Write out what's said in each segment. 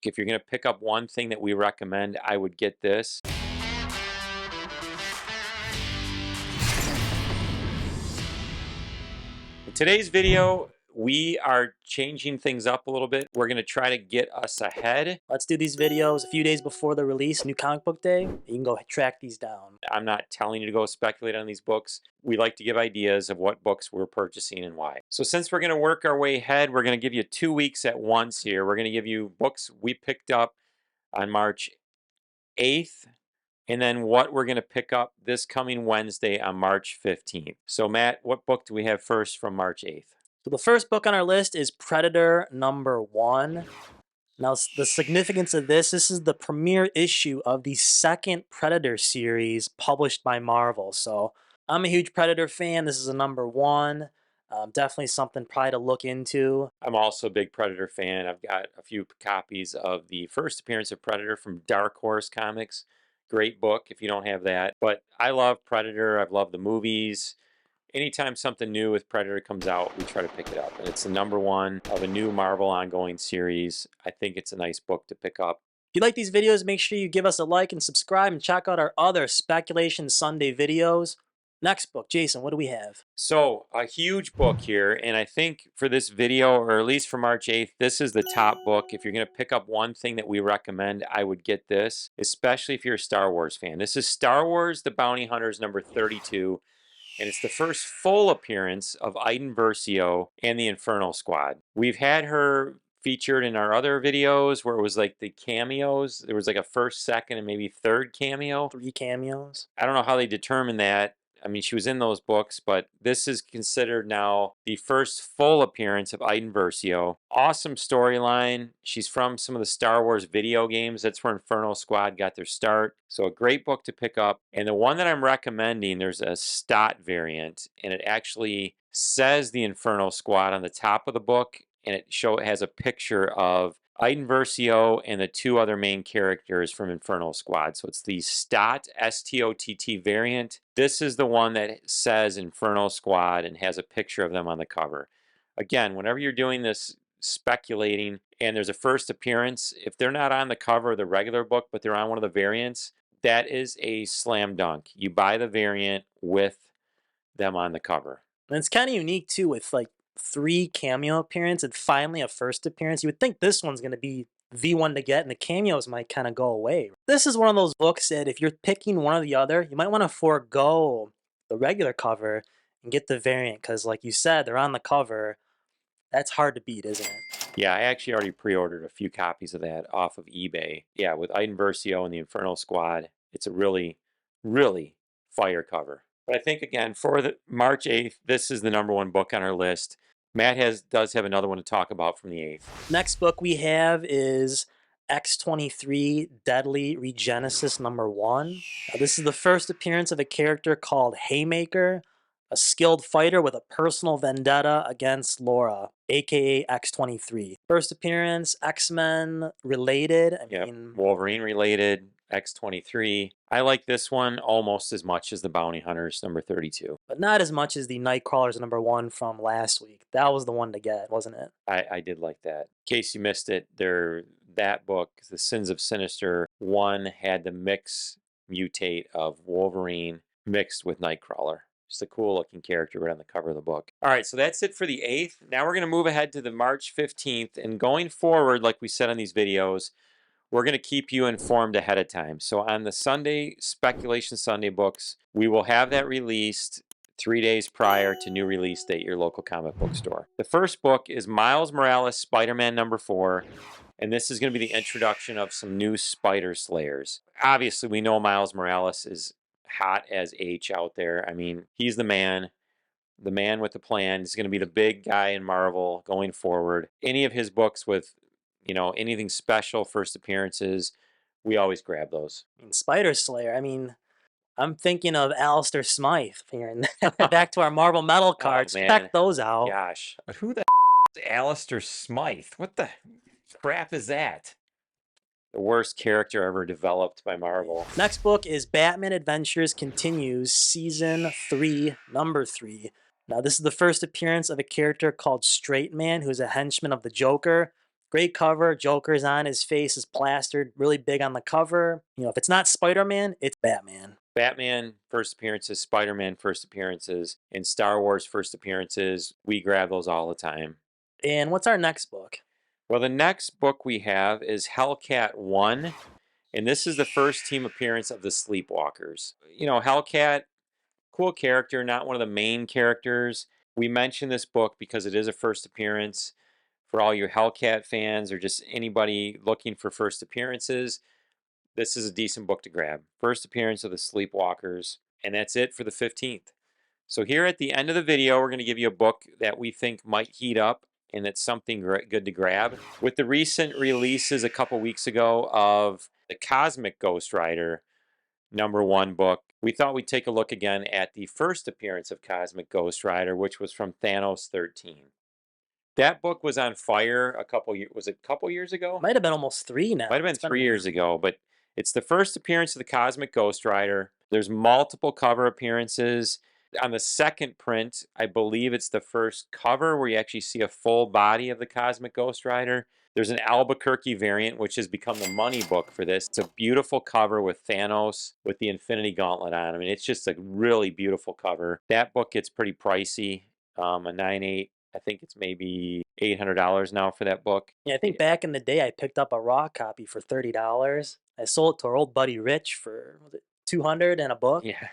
If you're going to pick up one thing that we recommend, I would get this. In today's video, we are changing things up a little bit. We're going to try to get us ahead. Let's do these videos a few days before the release, new comic book day. You can go track these down. I'm not telling you to go speculate on these books. We like to give ideas of what books we're purchasing and why. So since we're going to work our way ahead, we're going to give you 2 weeks at once here. We're going to give you books we picked up on March 8th, and then what we're going to pick up this coming Wednesday on March 15th. So Matt, what book do we have first from March 8th? So the first book on our list is Predator #1. Now, the significance of this is the premiere issue of the second Predator series published by Marvel. So I'm a huge Predator fan. This is a #1. Definitely something probably to look into. I'm also a big Predator fan. I've got a few copies of the first appearance of Predator from Dark Horse Comics. Great book if you don't have that. But I love Predator. I've loved the movies. Anytime something new with Predator comes out, we try to pick it up. And it's the #1 of a new Marvel ongoing series. I think it's a nice book to pick up. If you like these videos, make sure you give us a like and subscribe and check out our other Speculation Sunday videos. Next book, Jason, what do we have? So, a huge book here, and I think for this video, or at least for March 8th, this is the top book. If you're going to pick up one thing that we recommend, I would get this, especially if you're a Star Wars fan. This is Star Wars The Bounty Hunters #32, and it's the first full appearance of Iden Versio and the Infernal Squad. We've had her featured in our other videos where it was like the cameos. There was like a first, second, and maybe third cameo. 3 cameos. I don't know how they determined that. I mean, she was in those books, but this is considered now the first full appearance of Iden Versio. Awesome storyline. She's from some of the Star Wars video games. That's where Infernal Squad got their start. So a great book to pick up. And the one that I'm recommending, there's a Stott variant, and it actually says the Infernal Squad on the top of the book, and it has a picture of Iden Versio and the 2 other main characters from Infernal Squad. So it's the Stott, S-T-O-T-T variant. This is the one that says Infernal Squad and has a picture of them on the cover. Again, whenever you're doing this speculating and there's a first appearance, if they're not on the cover of the regular book, but they're on one of the variants, that is a slam dunk. You buy the variant with them on the cover. And it's kind of unique, too, with like 3 cameo appearances and finally a first appearance. You would think this one's going to be the one to get, and the cameos might kind of go away. This is one of those books that if you're picking one or the other, you might want to forego the regular cover and get the variant, because like you said, they're on the cover. That's hard to beat, isn't it? Yeah, I actually already pre-ordered a few copies of that off of eBay. Yeah, with Iden Versio and the Infernal Squad, it's a really, really fire cover. But I think, again, for the March 8th, this is the #1 book on our list. Matt does have another one to talk about from the 8th. Next book we have is X-23 Deadly Regenesis #1. Now, this is the first appearance of a character called Haymaker, a skilled fighter with a personal vendetta against Laura, aka X-23. First appearance, X-Men related. I mean, Wolverine related, X-23. I like this one almost as much as the Bounty Hunters #32. But not as much as the Nightcrawlers #1 from last week. That was the one to get, wasn't it? I did like that. In case you missed it, that book, The Sins of Sinister, one had the mutate of Wolverine mixed with Nightcrawler. Just a cool looking character right on the cover of the book. All right, so that's it for the 8th. Now we're going to move ahead to the March 15th. And going forward, like we said on these videos, we're going to keep you informed ahead of time. So on the Sunday, Speculation Sunday books, we will have that released 3 days prior to new release date, your local comic book store. The first book is Miles Morales, Spider-Man #4. And this is going to be the introduction of some new Spider Slayers. Obviously, we know Miles Morales is hot as H out there. I mean, he's the man with the plan. He's going to be the big guy in Marvel going forward. Any of his books with, anything special, first appearances, we always grab those. Spider Slayer, I mean, I'm thinking of Alistair Smythe here. And back to our Marvel Metal cards. Check those out. Gosh. Who the is Alistair Smythe? What the crap is that? The worst character ever developed by Marvel. Next book is Batman Adventures Continues, Season 3, #3. Now, this is the first appearance of a character called Straight Man, who's a henchman of the Joker. Great cover. Joker's on. His face is plastered really big on the cover. You know, if it's not Spider Man, it's Batman. Batman first appearances, Spider-Man first appearances, and Star Wars first appearances. We grab those all the time. And what's our next book? Well, the next book we have is Hellcat 1, and this is the first team appearance of the Sleepwalkers. You know, Hellcat, cool character, not one of the main characters. We mention this book because it is a first appearance. For all your Hellcat fans or just anybody looking for first appearances, this is a decent book to grab. First appearance of the Sleepwalkers, and that's it for the 15th. So here at the end of the video, we're going to give you a book that we think might heat up and it's something good to grab. With the recent releases a couple weeks ago of the Cosmic Ghost Rider #1 book, we thought we'd take a look again at the first appearance of Cosmic Ghost Rider, which was from Thanos 13. That book was on fire a couple years, was it a couple years ago? Might have been almost 3 now. Might have been It's been a 3 years minute. ago, but it's the first appearance of the Cosmic Ghost Rider. There's multiple cover appearances. On the second print, I believe it's the first cover where you actually see a full body of the Cosmic Ghost Rider. There's an Albuquerque variant, which has become the money book for this. It's a beautiful cover with Thanos with the Infinity Gauntlet on. I mean, it's just a really beautiful cover. That book gets pretty pricey. A 9.8. I think it's maybe $800 now for that book. Yeah, I think back in the day, I picked up a raw copy for $30. I sold it to our old buddy Rich for, was it 200 and a book? Yeah.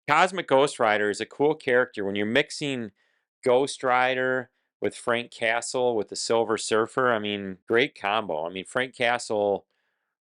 Cosmic Ghost Rider is a cool character. When you're mixing Ghost Rider with Frank Castle with the Silver Surfer, I mean, great combo. I mean, Frank Castle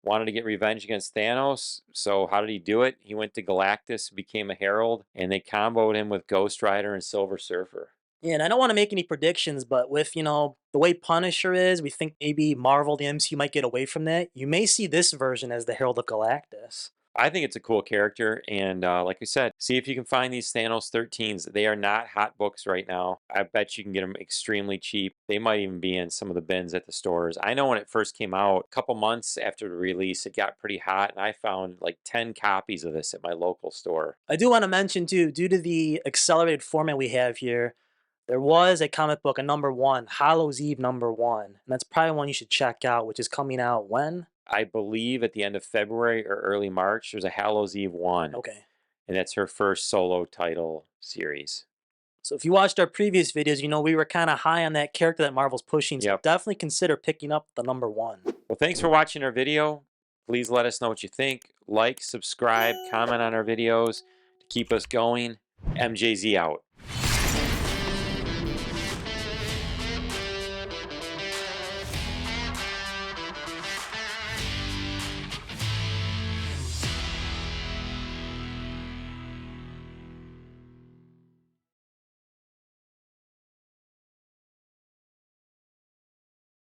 wanted to get revenge against Thanos. So how did he do it? He went to Galactus, became a herald, and they comboed him with Ghost Rider and Silver Surfer. Yeah, and I don't want to make any predictions, but with, the way Punisher is, we think maybe Marvel, the MCU might get away from that. You may see this version as the Herald of Galactus. I think it's a cool character, and like I said, see if you can find these Thanos 13s. They are not hot books right now. I bet you can get them extremely cheap. They might even be in some of the bins at the stores. I know when it first came out, a couple months after the release, it got pretty hot, and I found like 10 copies of this at my local store. I do want to mention, too, due to the accelerated format we have here, there was a comic book, a #1, Hallow's Eve #1. And that's probably one you should check out, which is coming out when? I believe at the end of February or early March, there's a Hallows Eve 1, Okay. and that's her first solo title series. So if you watched our previous videos, you know we were kind of high on that character that Marvel's pushing. So Yep. definitely consider picking up the #1. Well, thanks for watching our video. Please let us know what you think. Like, subscribe, comment on our videos to keep us going. MJZ out.